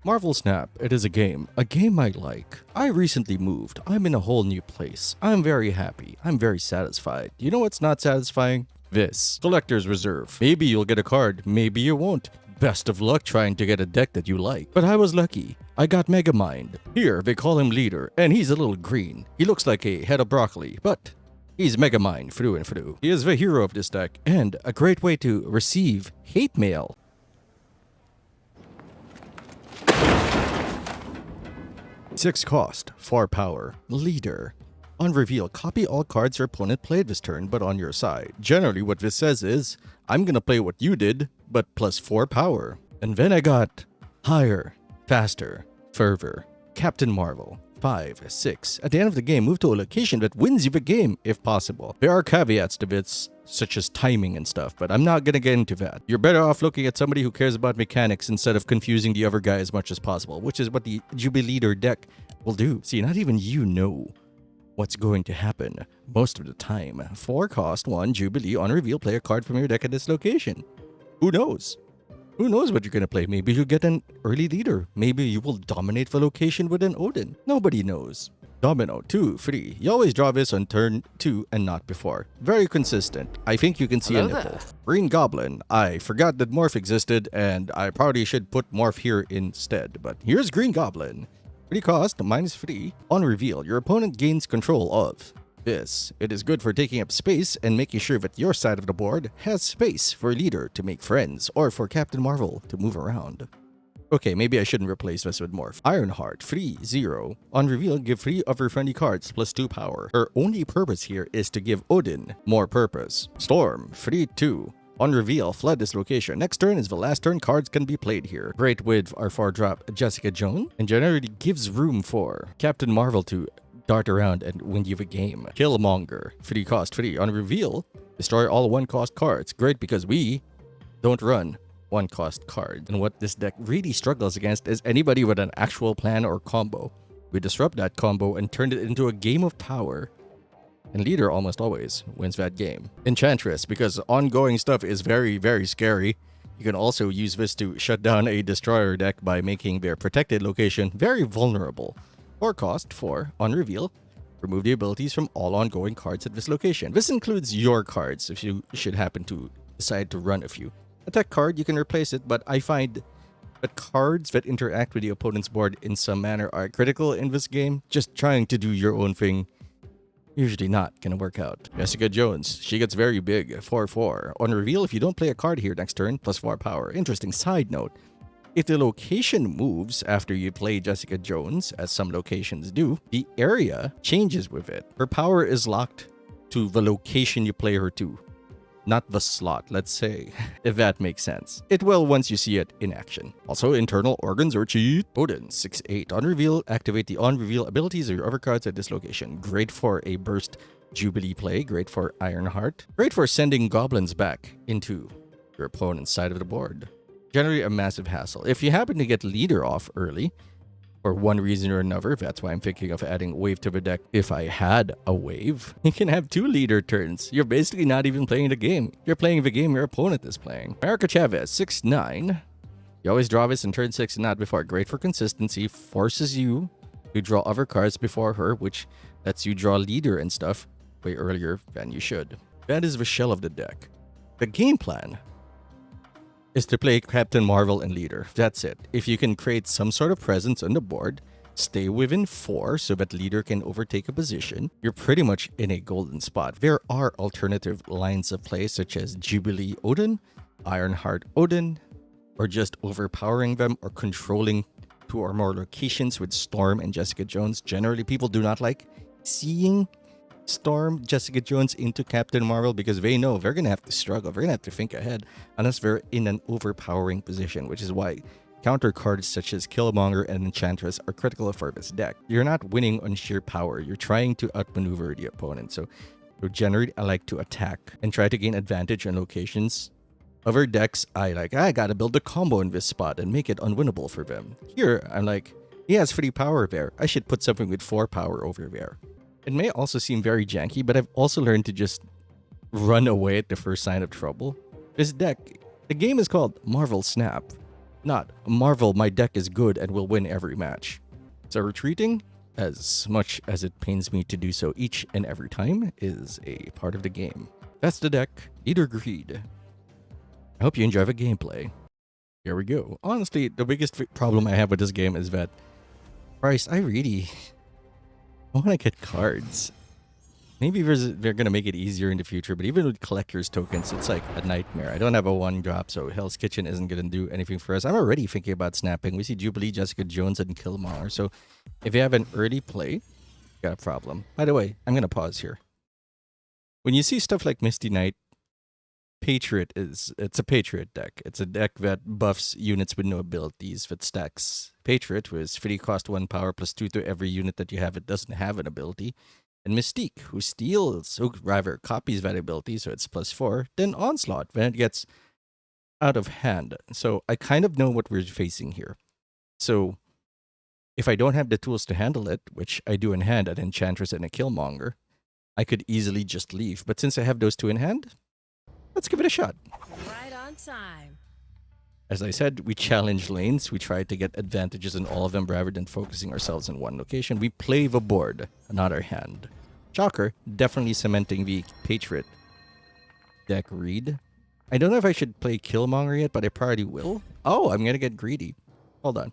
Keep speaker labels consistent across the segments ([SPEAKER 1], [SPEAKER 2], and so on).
[SPEAKER 1] Marvel Snap, it is a game I like. I recently moved, I'm in a whole new place. I'm very happy, I'm very satisfied. You know what's not satisfying? This. Collector's Reserve. Maybe you'll get a card, maybe you won't. Best of luck trying to get a deck that you like. But I was lucky. I got Megamind. Here, they call him Leader, and he's a little green. He looks like a head of broccoli, but he's Megamind through and through. He is the hero of this deck, and a great way to receive hate mail. 6 cost, 4 power, Leader. On reveal, copy all cards your opponent played this turn but on your side. Generally what this says is, I'm gonna play what you did, but plus 4 power. And then I got Higher, Faster, Fervor, Captain Marvel, 5, 6. At the end of the game, move to a location that wins you the game, if possible. There are caveats to this, such as timing and stuff, but I'm not gonna get into that. You're better off looking at somebody who cares about mechanics instead of confusing the other guy as much as possible, which is what the Jubi-Leader deck will do. See, not even you know what's going to happen most of the time. 4 cost, 1 Jubilee. On reveal, play a card from your deck at this location. Who knows? Who knows what you're gonna play? Maybe you'll get an early leader. Maybe you will dominate the location with an Odin. Nobody knows. Domino, 2, 3. You always draw this on turn 2 and not before. Very consistent. I think you can see a nipple. Green Goblin. I forgot that Morph existed and I probably should put Morph here instead. But here's Green Goblin. 3 cost, -3. On reveal, your opponent gains control of this. It is good for taking up space and making sure that your side of the board has space for Leader to make friends or for Captain Marvel to move around. Okay, maybe I shouldn't replace this with Morph. Ironheart, 3, 0. On reveal, give 3 other friendly cards plus 2 power. Her only purpose here is to give Odin more purpose. Storm, 3, 2. On reveal, flood this location. Next turn is the last turn cards can be played here. Great with our 4-drop Jessica Jones, and generally gives room for Captain Marvel to dart around and win you the game. Killmonger, 3 cost, 3. On reveal, destroy all 1 cost cards. Great because we don't run 1 cost cards. And what this deck really struggles against is anybody with an actual plan or combo. We disrupt that combo and turn it into a game of power. And Leader almost always wins that game. Enchantress, because ongoing stuff is very, very scary. You can also use this to shut down a destroyer deck by making their protected location very vulnerable. 4 cost, 4. On reveal, remove the abilities from all ongoing cards at this location. This includes your cards if you should happen to decide to run a few. Attack card, you can replace it, but I find that cards that interact with the opponent's board in some manner are critical in this game. Just trying to do your own thing, usually not gonna work out. Jessica Jones, she gets very big, 4-4. On reveal, if you don't play a card here next turn, plus 4 power. Interesting side note, if the location moves after you play Jessica Jones, as some locations do, the area changes with it. Her power is locked to the location you play her to, not the slot, let's say, if that makes sense. It will once you see it in action. Also, internal organs or cheat. Odin, 6-8. On reveal, activate the on-reveal abilities of your other cards at this location. Great for a burst Jubilee play. Great for Ironheart. Great for sending goblins back into your opponent's side of the board. Generally a massive hassle. If you happen to get Leader off early, for one reason or another, that's why I'm thinking of adding Wave to the deck if I had a Wave, you can have 2 Leader turns. You're basically not even playing the game. You're playing the game your opponent is playing. America Chavez, 6-9. You always draw this in turn 6 and not before. Great for consistency. Forces you to draw other cards before her, which lets you draw Leader and stuff way earlier than you should. That is the shell of the deck. The game plan is to play Captain Marvel and Leader. That's it. If you can create some sort of presence on the board, stay within 4 so that Leader can overtake a position, you're pretty much in a golden spot. There are alternative lines of play such as Jubilee Odin, Ironheart Odin, or just overpowering them or controlling 2 or more locations with Storm and Jessica Jones. Generally, people do not like seeing Storm Jessica Jones into Captain Marvel because they know they're gonna have to struggle, they're gonna have to think ahead unless they're in an overpowering position, which is why counter cards such as Killmonger and Enchantress are critical for this deck. You're not winning on sheer power, you're trying to outmaneuver the opponent. So generally I like to attack and try to gain advantage on locations. Other decks, I gotta build a combo in this spot and make it unwinnable for them. Here, I'm like, he has 3 power there, I should put something with 4 power over there. It may also seem very janky, but I've also learned to just run away at the first sign of trouble. This deck, the game is called Marvel Snap. Not marvel, my deck is good and will win every match. So retreating, as much as it pains me to do so each and every time, is a part of the game. That's the deck, Leader Greed. I hope you enjoy the gameplay. Here we go. Honestly, the biggest problem I have with this game is that, Christ, I want to get cards. Maybe they're going to make it easier in the future, but even with collector's tokens, it's like a nightmare. I don't have a 1-drop, so Hell's Kitchen isn't going to do anything for us. I'm already thinking about snapping. We see Jubilee, Jessica Jones, and Killmonger. So if you have an early play, got a problem. By the way, I'm going to pause here. When you see stuff like Misty Knight, it's a Patriot deck. It's a deck that buffs units with no abilities that stacks Patriot, with 3 cost 1 power plus 2 to every unit that you have. It doesn't have an ability. And Mystique, who steals, who rather copies that ability, so it's plus 4. Then Onslaught, when it gets out of hand. So I kind of know what we're facing here. So if I don't have the tools to handle it, which I do in hand, an Enchantress and a Killmonger, I could easily just leave. But since I have those 2 in hand, let's give it a shot.
[SPEAKER 2] Right on time.
[SPEAKER 1] As I said, we challenge lanes. We try to get advantages in all of them rather than focusing ourselves in one location. We play the board, not our hand. Shocker, definitely cementing the Patriot deck read. I don't know if I should play Killmonger yet, but I probably will. Oh, I'm going to get greedy. Hold on.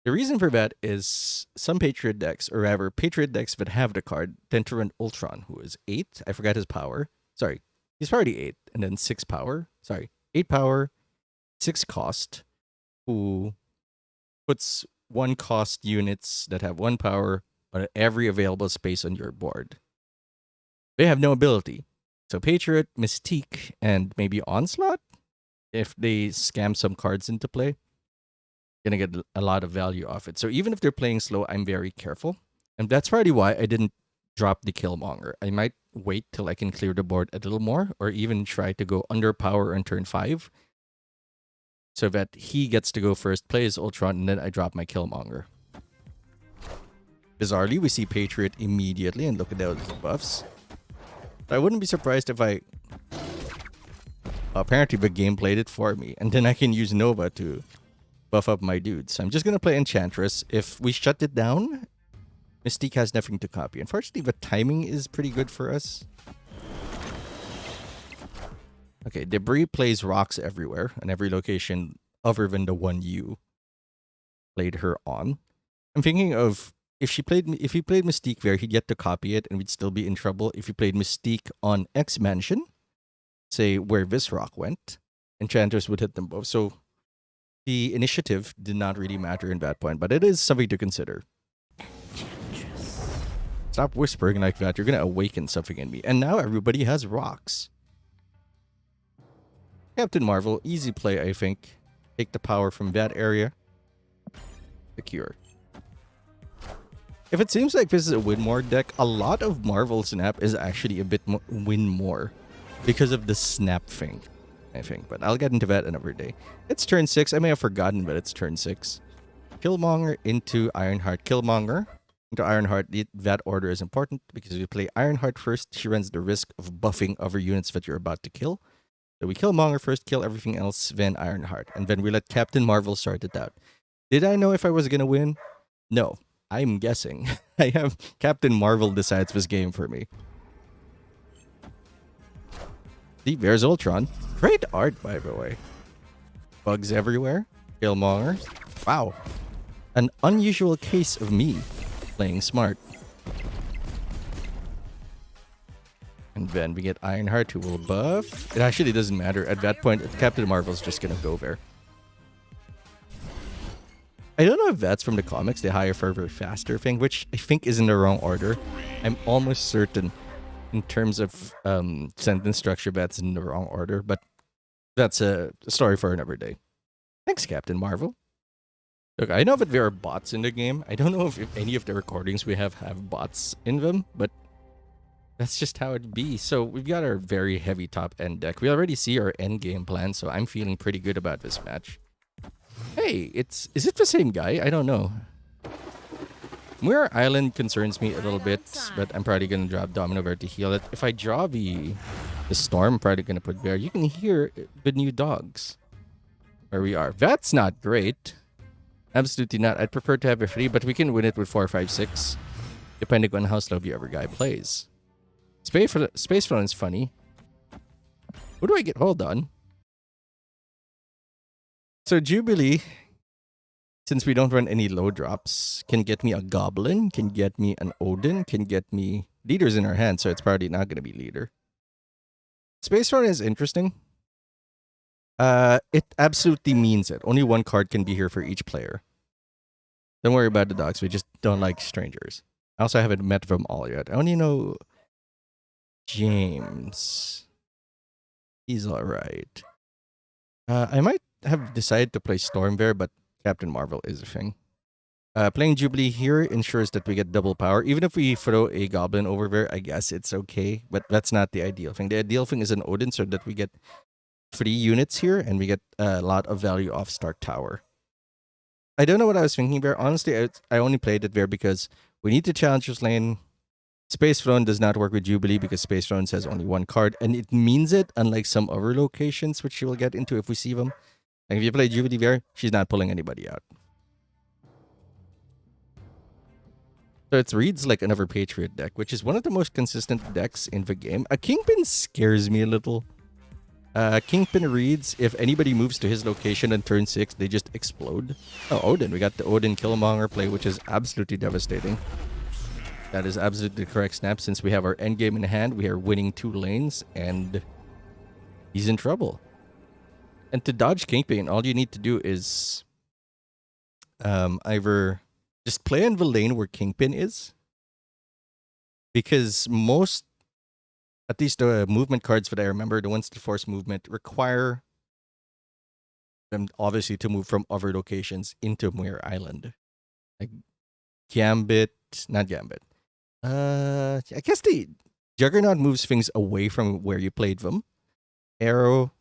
[SPEAKER 1] The reason for that is some Patriot decks, or rather Patriot decks that have the card, tend to run Ultron, who is 8. I forgot his power. Sorry, he's probably 8, and then 6 power. Sorry, 8 power. 6 cost, who puts 1 cost units that have 1 power on every available space on your board. They have no ability. So Patriot, Mystique, and maybe Onslaught, if they scam some cards into play, gonna get a lot of value off it. So even if they're playing slow, I'm very careful. And that's probably why I didn't drop the Killmonger. I might wait till I can clear the board a little more, or even try to go under power on turn 5. So that he gets to go first, play his Ultron, and then I drop my Killmonger. Bizarrely, we see Patriot immediately, and look at those buffs. I wouldn't be surprised if I... Apparently the game played it for me, and then I can use Nova to buff up my dudes. So I'm just going to play Enchantress. If we shut it down, Mystique has nothing to copy. Unfortunately, the timing is pretty good for us. Okay, Debris plays rocks everywhere, on every location other than the one you played her on. I'm thinking of if he played Mystique there, he'd get to copy it and we'd still be in trouble. If he played Mystique on X Mansion, say where this rock went, Enchantress would hit them both. So the initiative did not really matter in that point, but it is something to consider. Stop whispering like that. You're going to awaken something in me. And now everybody has rocks. Captain Marvel, easy play, I think. Take the power from that area. Secure. If it seems like this is a win more deck, a lot of Marvel Snap is actually a bit win more because of the snap thing, I think. But I'll get into that another day. It's turn 6. I may have forgotten, but it's turn 6. Killmonger into Ironheart. Killmonger into Ironheart. That order is important because if you play Ironheart first, she runs the risk of buffing other units that you're about to kill. So we kill Monger first, kill everything else, then Ironheart. And then we let Captain Marvel sort it out. Did I know if I was going to win? No. I'm guessing. I have Captain Marvel decides this game for me. See, there's Ultron. Great art, by the way. Bugs everywhere. Killmonger. Wow. An unusual case of me playing smart. And then we get Ironheart, who will buff. It actually doesn't matter. At that point, Captain Marvel's just gonna go there. I don't know if that's from the comics, the higher, further, faster thing, which I think is in the wrong order. I'm almost certain in terms of sentence structure that's in the wrong order, but that's a story for another day. Thanks, Captain Marvel. Look, I know that there are bots in the game. I don't know if any of the recordings we have bots in them, but that's just how it be. So we've got our very heavy top end deck. We already see our end game plan, so I'm feeling pretty good about this match. Hey, is it the same guy? I don't know. Muir Island concerns me a little bit, but I'm probably going to drop Domino Bear to heal it. If I draw the Storm, I'm probably going to put Bear. You can hear the new dogs. where we are. That's not great. Absolutely not. I'd prefer to have a 3, but we can win it with 4, 5, 6. Depending on how slow the other guy plays. Space Throne is funny. What do I get? Hold on. So Jubilee, since we don't run any low drops, can get me a Goblin, can get me an Odin, can get me... Leader's in our hand, so it's probably not going to be Leader. Space Throne is interesting. It absolutely means it. Only one card can be here for each player. Don't worry about the dogs. We just don't like strangers. I also haven't met them all yet. I only know James. He's alright. I might have decided to play Stormbear, but Captain Marvel is a thing. Playing Jubilee here ensures that we get double power. Even if we throw a Goblin over there, I guess it's okay. But that's not the ideal thing. The ideal thing is an Odin so that we get 3 units here and we get a lot of value off Stark Tower. I don't know what I was thinking there. Honestly, I only played it there because we need to challenge this lane. Space Throne does not work with Jubilee because Space Throne says only 1 card. And it means it, unlike some other locations, which we'll get into if we see them. Like if you play Jubilee there, she's not pulling anybody out. So it reads like another Patriot deck, which is one of the most consistent decks in the game. A Kingpin scares me a little. Kingpin reads, if anybody moves to his location on turn 6, they just explode. Oh, Odin. We got the Odin Killmonger play, which is absolutely devastating. That is absolutely the correct snap. Since we have our endgame in hand, we are winning 2 lanes, and he's in trouble. And to dodge Kingpin, all you need to do is either just play in the lane where Kingpin is. Because most, at least the movement cards that I remember, the ones that force movement, require them obviously to move from other locations into Muir Island. Like Gambit, not Gambit. I guess the Juggernaut moves things away from where you played them. Arrow,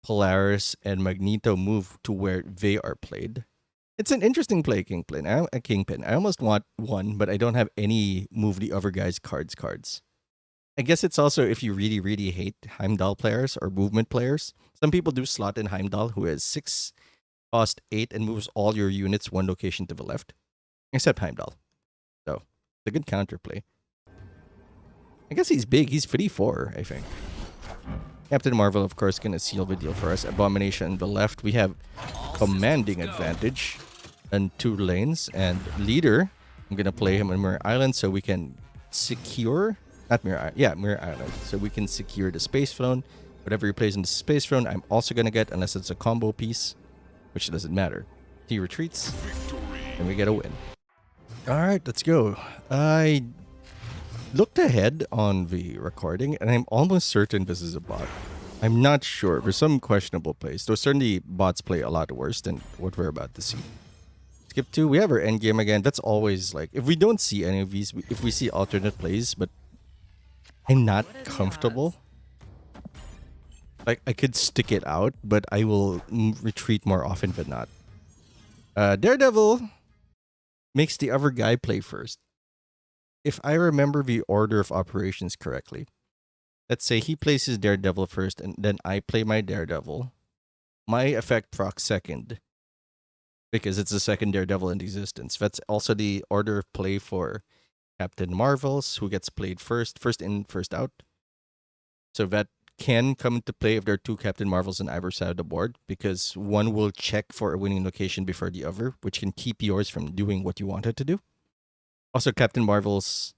[SPEAKER 1] Polaris, and Magneto move to where they are played. It's an interesting play, Kingpin. I almost want one, but I don't have any move the other guy's cards. I guess it's also if you really, really hate Heimdall players or movement players. Some people do slot in Heimdall, who has 6, cost 8, and moves all your units 1 location to the left. Except Heimdall. So, it's a good counterplay. I guess he's big. He's 3-4, I think. Captain Marvel, of course, going to seal the deal for us. Abomination on the left. We have commanding advantage on 2 lanes. And Leader, I'm going to play him on Mirror Island so we can secure... Not Mirror Island. Yeah, Mirror Island. So we can secure the Space Throne. Whatever he plays in the Space Throne, I'm also going to get, unless it's a combo piece, which doesn't matter. He retreats, and we get a win. All right, let's go. I looked ahead on the recording, and I'm almost certain this is a bot. I'm not sure. There's some questionable plays. Though certainly bots play a lot worse than what we're about to see. Skip 2. We have our endgame again. That's always like, if we don't see any of these, if we see alternate plays, but I'm not comfortable. Like, I could stick it out, but I will retreat more often than not. Daredevil makes the other guy play first. If I remember the order of operations correctly, let's say he plays his Daredevil first, and then I play my Daredevil. My effect procs second, because it's the second Daredevil in existence. That's also the order of play for Captain Marvels, who gets played first in, first out. So that can come into play if there are 2 Captain Marvels on either side of the board, because one will check for a winning location before the other, which can keep yours from doing what you want it to do. Also, Captain Marvels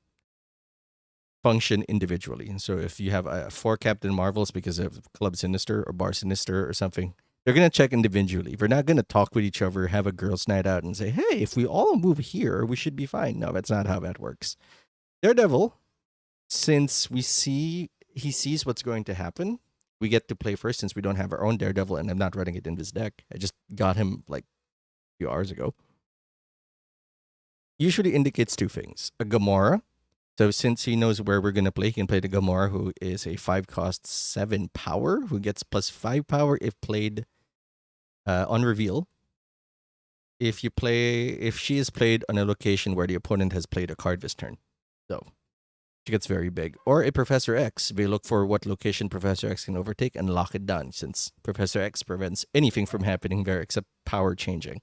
[SPEAKER 1] function individually. So if you have 4 Captain Marvels because of Club Sinister or Bar Sinister or something, they're going to check individually. They're not going to talk with each other, have a girls' night out, and say, hey, if we all move here, we should be fine. No, that's not how that works. Daredevil, since he sees what's going to happen, we get to play first since we don't have our own Daredevil, and I'm not running it in this deck. I just got him like a few hours ago. Usually indicates 2 things. A Gamora. So since he knows where we're going to play, he can play the Gamora, who is a 5 cost 7 power, who gets plus 5 power if played on reveal. If she is played on a location where the opponent has played a card this turn. So She gets very big. Or a Professor X. They look for what location Professor X can overtake and lock it down, since Professor X prevents anything from happening there except power changing.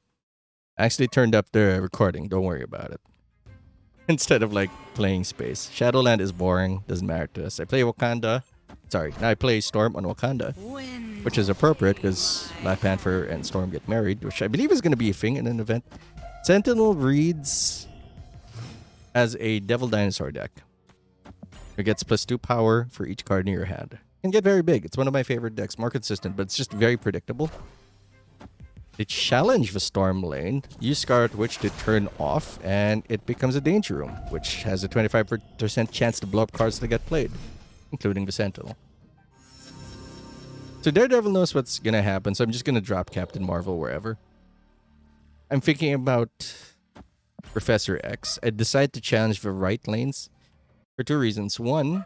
[SPEAKER 1] I actually turned up the recording, don't worry about it. Instead of like playing space. Shadowland is boring, doesn't matter to us. I play Wakanda. Sorry, now I play Storm on Wakanda. Which is appropriate because Black Panther and Storm get married, which I believe is going to be a thing in an event. Sentinel reads as a Devil Dinosaur deck. It gets +2 power for each card in your hand. Can get very big. It's one of my favorite decks. More consistent, but it's just very predictable. They challenge the Storm lane. Use Scarlet Witch to turn off, and it becomes a Danger Room, which has a 25% chance to blow up cards that get played, including the Sentinel. So Daredevil knows what's going to happen, so I'm just going to drop Captain Marvel wherever. I'm thinking about Professor X. I decide to challenge the right lanes for 2 reasons. One,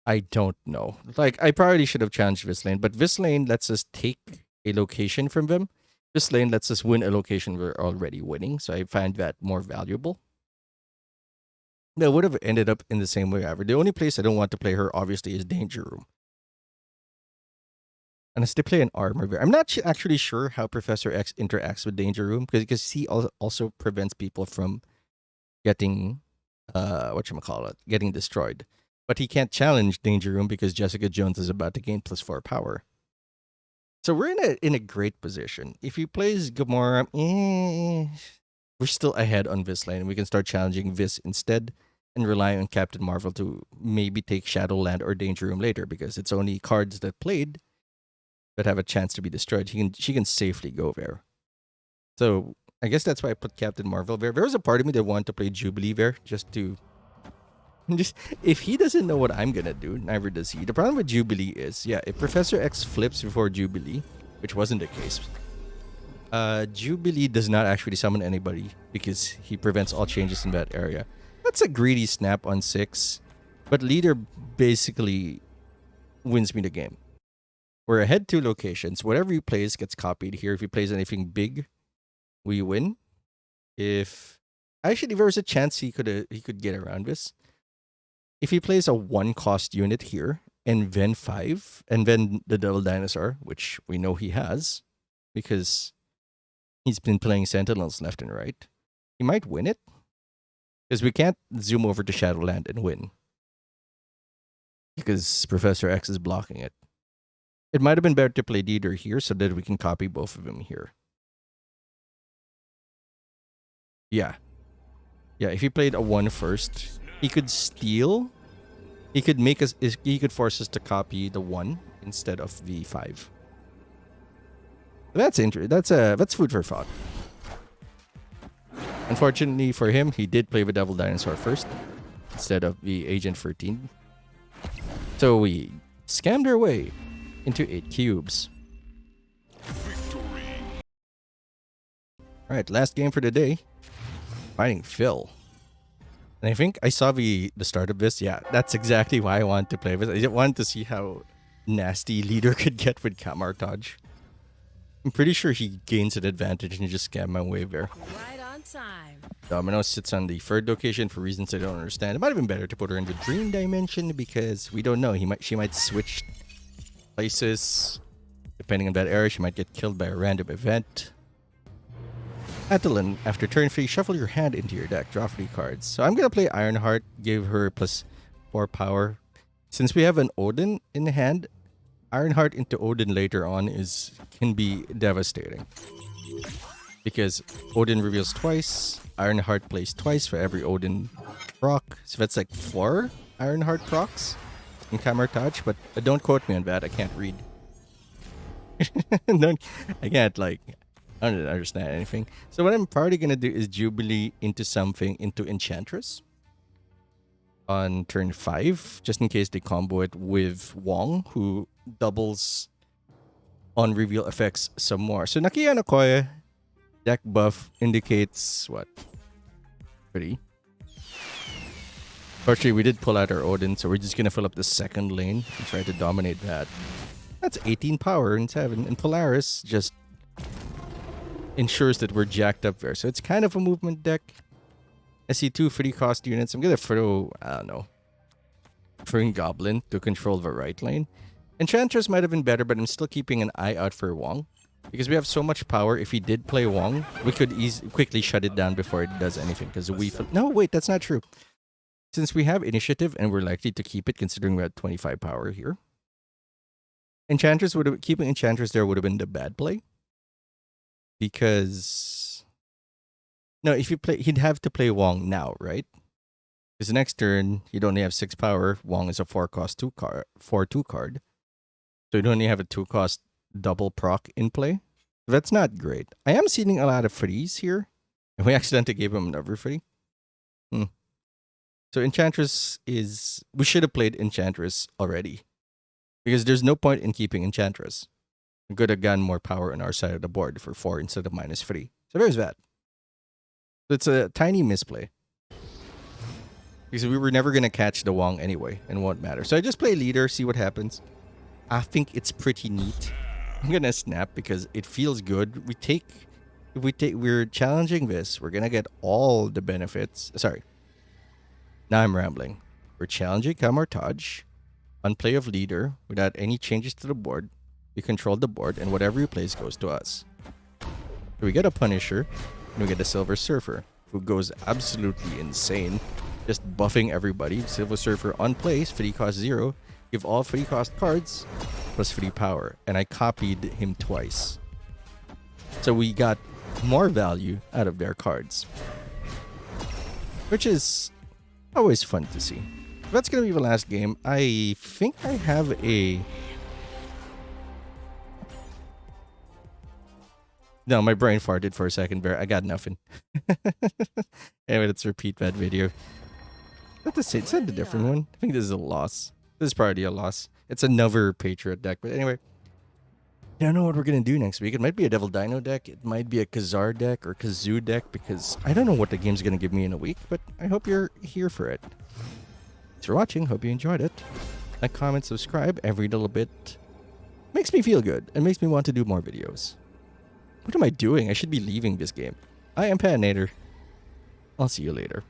[SPEAKER 1] I don't know. Like, I probably should have challenged this lane, but this lane lets us take a location from them. This lane lets us win a location we're already winning, so I find that more valuable. No, would have ended up in the same way ever. The only place I don't want to play her, obviously, is Danger Room. Unless they play an armor there. I'm not actually sure how Professor X interacts with Danger Room, because he also prevents people from getting, getting destroyed. But he can't challenge Danger Room because Jessica Jones is about to gain +4 power. So we're in a great position. If he plays Gamora, we're still ahead on this lane. We can start challenging this instead and rely on Captain Marvel to maybe take Shadowland or Danger Room later, because it's only cards that played that have a chance to be destroyed. She can safely go there. So I guess that's why I put Captain Marvel there. There was a part of me that wanted to play Jubilee there just if he doesn't know what I'm gonna do, neither does he. The problem with Jubilee is, yeah, if Professor X flips before Jubilee, which wasn't the case, Jubilee does not actually summon anybody because he prevents all changes in that area. That's a greedy snap on 6, but Leader basically wins me the game. We're ahead 2 locations. Whatever he plays gets copied here. If he plays anything big, we win. If actually there was a chance he could get around this. If he plays a 1-cost unit here, and then 5, and then the Devil Dinosaur, which we know he has, because he's been playing Sentinels left and right, he might win it. Because we can't zoom over to Shadowland and win. Because Professor X is blocking it. It might have been better to play Leader here so that we can copy both of them here. Yeah. Yeah, if he played a 1 first, he could steal. He could force us to copy the 1 instead of the 5. That's interesting. That's food for thought. Unfortunately for him, he did play the Devil Dinosaur first instead of the Agent 13. So we scammed our way into 8 cubes. Alright, last game for the day. Fighting Phil. And I think I saw the start of this. Yeah, that's exactly why I wanted to play this. I wanted to see how nasty Leader could get with Camartage. I'm pretty sure he gains an advantage and just scam my way there.
[SPEAKER 2] Right on time.
[SPEAKER 1] Domino sits on the 3rd location for reasons I don't understand. It might have been better to put her in the Dream Dimension because we don't know. She might switch places. Depending on that area, she might get killed by a random event. Adeline, after turn 3, shuffle your hand into your deck. Draw 3 cards. So I'm going to play Ironheart, give her +4 power. Since we have an Odin in hand, Ironheart into Odin later on can be devastating. Because Odin reveals twice, Ironheart plays twice for every Odin proc. So that's like 4 Ironheart procs in Camartage, but don't quote me on that, I can't read. I can't I don't understand anything. So what I'm probably going to do is Jubilee into Enchantress on turn 5, just in case they combo it with Wong, who doubles on reveal effects some more. So Nakia no Koya, deck buff indicates what? 3. Fortunately, we did pull out our Odin, so we're just going to fill up the 2nd lane and try to dominate that. That's 18 power and 7. And Polaris just ensures that we're jacked up there. So it's kind of a movement deck. I see 2 free cost units. I'm gonna throw, I don't know, throwing Goblin to control the right lane. Enchantress might have been better, but I'm still keeping an eye out for Wong. Because we have so much power, if he did play Wong, we could quickly shut it down before it does anything. Because we... No, wait, that's not true. Since we have initiative and we're likely to keep it, considering we're at 25 power here. Enchantress would have... Keeping Enchantress there would have been the bad play. Because... No, if you play... He'd have to play Wong now, right? Because next turn, you'd only have 6 power. Wong is a 4-cost 4/2 card. So you'd only have a 2-cost double proc in play. That's not great. I am seeing a lot of frees here. And we accidentally gave him another free. So Enchantress is... We should have played Enchantress already. Because there's no point in keeping Enchantress. We could have gotten more power on our side of the board for 4 instead of -3. So there's that. So it's a tiny misplay. Because we were never going to catch the Wong anyway. And it won't matter. So I just play leader, see what happens. I think it's pretty neat. I'm gonna snap because it feels good. We're challenging this. We're gonna get all the benefits. Sorry. Now I'm rambling. We're challenging Kamartaj on play of leader without any changes to the board. We control the board and whatever you place goes to us. So we get a Punisher and we get a Silver Surfer who goes absolutely insane. Just buffing everybody. Silver Surfer on place, free cost 0. Give all free cost cards plus free power. And I copied him twice. So we got more value out of their cards. Which is always fun to see. That's going to be the last game. I think I have a... No, my brain farted for a second there. I got nothing. Anyway, let's repeat that video. Is that a different one? I think this is a loss. This is probably a loss. It's another Patriot deck. But anyway, I don't know what we're going to do next week. It might be a Devil Dino deck. It might be a Khazar deck or Kazoo deck because I don't know what the game's going to give me in a week. But I hope you're here for it. Thanks for watching. Hope you enjoyed it. Like, comment, subscribe. Every little bit makes me feel good and makes me want to do more videos. What am I doing? I should be leaving this game. I am Patinator. I'll see you later.